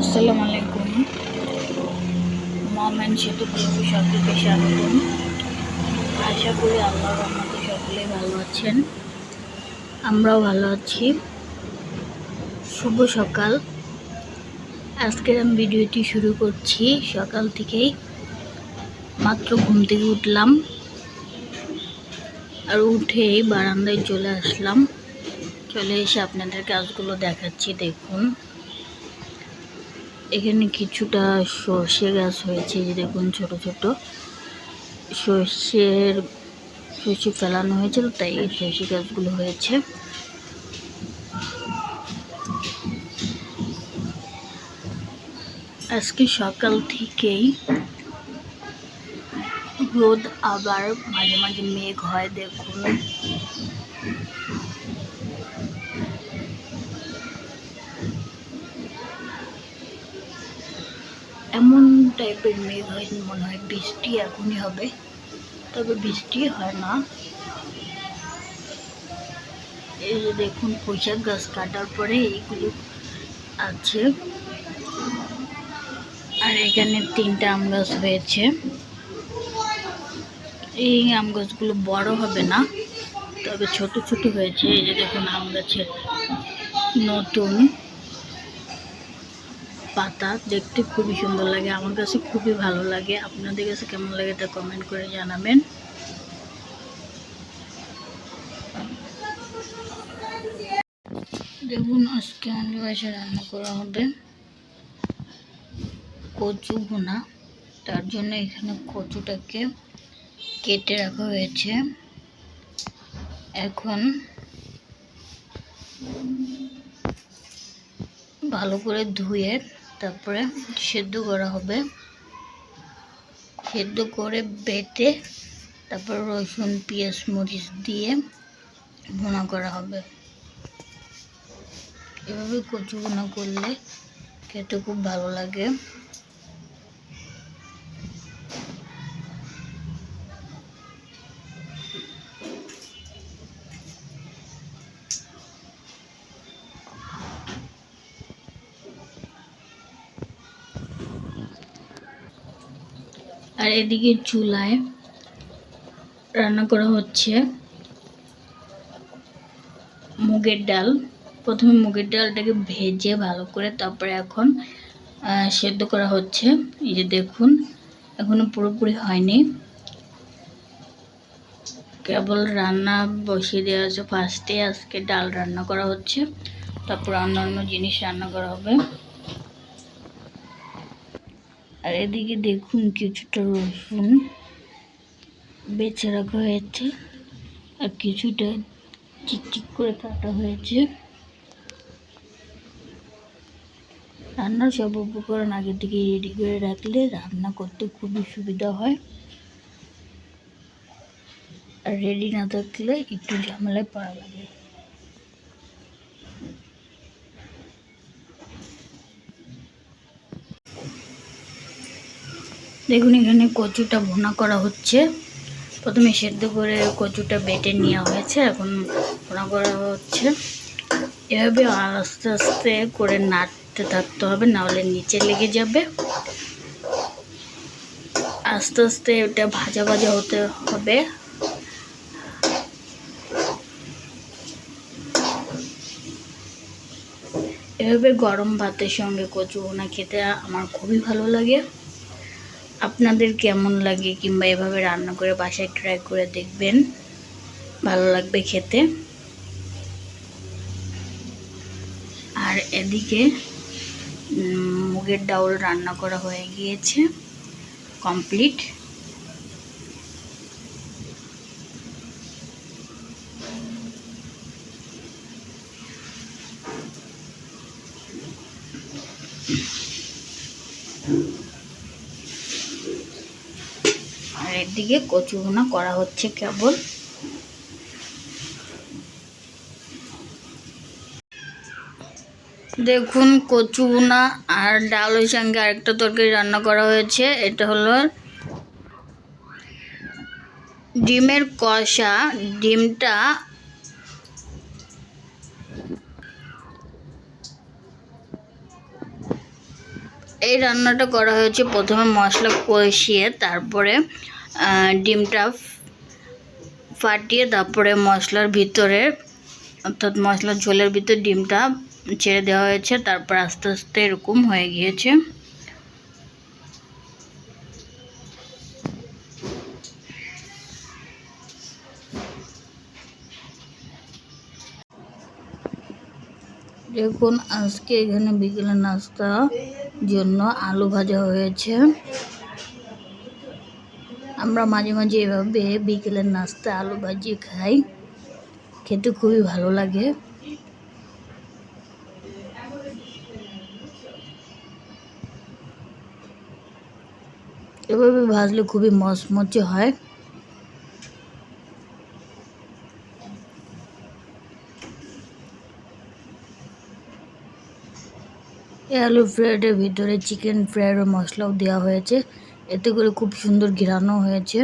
আসসালামু আলাইকুম। মম অ্যান্ড সেতু ব্লগে সকলকে স্বাগতম। আশা করি আল্লাহর রহমতে সকলেই ভালো আছেন, আমরাও ভালো আছি। শুভ সকাল। আজকের আমি ভিডিওটি শুরু করছি সকাল থেকেই। মাত্র ঘুম থেকে উঠলাম, আর উঠেই বারান্দায় চলে আসলাম। চলে এসে আপনাদের কাজগুলো দেখাচ্ছি। দেখুন, এখানে কিছুটা সর্ষে গাছ হয়েছে, যে দেখুন ছোট ছোট সর্ষে ফেলানো হয়েছিল, তাই এই সর্ষে গাছগুলো হয়েছে। আজকে সকাল থেকেই রোদ, আবার মাঝে মাঝে মেঘ হয়। দেখুন, এমন টাইপের মেঘ হয়, মনে হয় বৃষ্টি এখনই হবে, তবে বৃষ্টি হয় না। এই যে দেখুন, পোশাক গাছ কাটার পরে এইগুলো আছে। আর এখানে 3টা আম গাছ হয়েছে। এই আম গাছগুলো বড় হবে না, তবে ছোট ছোট হয়েছে। এই যে দেখুন, আম গাছের নতুন পাতা দেখতে খুবই সুন্দর লাগে। আমার কাছে খুবই ভালো লাগে। আপনাদের কাছে কেমন লাগে তা কমেন্ট করে জানাবেন। দেখুন, আজকে আমাদের বাসায় রান্না করা হবে কচু ভুনা। তার জন্য এখানে কচুটাকে কেটে রাখা হয়েছে। এখন ভালো করে ধুয়ে তারপরে সেদ্ধ করা হবে। সেদ্ধ করে বেটে তারপর রসুন, পেঁয়াজ, মরিচ দিয়ে ভুনা করা হবে। এভাবে কচু ভুনা করলে খেতে খুব ভালো লাগে। আর এদিকে চুলায় রান্না করা হচ্ছে মুগের ডাল। প্রথমে মুগের ডালটাকে ভেজে ভালো করে তারপরে এখন সেদ্ধ করা হচ্ছে। এই যে দেখুন, এখনো পুরোপুরি হয়নি, কেবল রান্না বসিয়ে দেওয়া আছে। ফার্স্টে আজকে ডাল রান্না করা হচ্ছে, তারপর অন্যান্য জিনিস রান্না করা হবে। আর এদিকে দেখুন, কিছুটা রসুন বেছে রাখা হয়েছে, আর কিছুটা চিকচিক করে কাটা হয়েছে। রান্নার সব উপকরণ আগে থেকে রেডি করে রাখলে রান্না করতে খুবই সুবিধা হয়, আর রেডি না থাকলে একটু ঝামেলায় পড়া লাগে। দেখুন, এখানে কচুটা ভুনা করা হচ্ছে। প্রথমে সেদ্ধ করে কচুটা বেটে নেওয়া হয়েছে, এখন ভুনা করা হচ্ছে। এভাবে আস্তে আস্তে করে নাড়তে থাকতে হবে, নাহলে নিচে লেগে যাবে। আস্তে আস্তে এটা ভাজা ভাজা হতে হবে। এভাবে গরম ভাতের সঙ্গে কচু ভুনা খেতে আমার খুবই ভালো লাগে। আপনাদের কেমন লাগে, কিংবা এভাবে রান্না করে বাসায় ট্রাই করে দেখবেন, ভালো লাগবে খেতে। আর এদিকে মুগের ডাউল রান্না করা হয়ে গিয়েছে, কমপ্লিট। আর এদিকে কচু ভুনা করা হচ্ছে কেবল। দেখুন, কচু ভুনা আর ডালের সঙ্গে আরেকটা তরকারি রান্না করা হয়েছে। এটা হলো ডিমের কষা। ডিমটা এই রান্নাটা করা হয়েছে প্রথমে মশলা কষিয়ে, তারপরে ডিমটা ফাটিয়ে, তারপরে মশলার ভিতরে অর্থাৎ মশলার ঝোলের ভিতরে ডিমটা ছেড়ে দেওয়া হয়েছে। তারপর আস্তে আস্তে এরকম হয়ে গিয়েছে। দেখুন আজকে এখানে বিকেলের নাস্তা জন্য আলু ভাজা হয়েছে। আমরা মাঝে মাঝে এভাবে বিকেলের নাস্তা আলু ভাজি খাই, খেতে খুবই ভালো লাগে। এভাবে ভাজলে খুবই মচমচে হয়। এই আলু ফ্রাইডের ভিতরে চিকেন ফ্রাইডের মশলাও দেওয়া হয়েছে, এতে করে খুব সুন্দর ঘ্রাণও হয়েছে।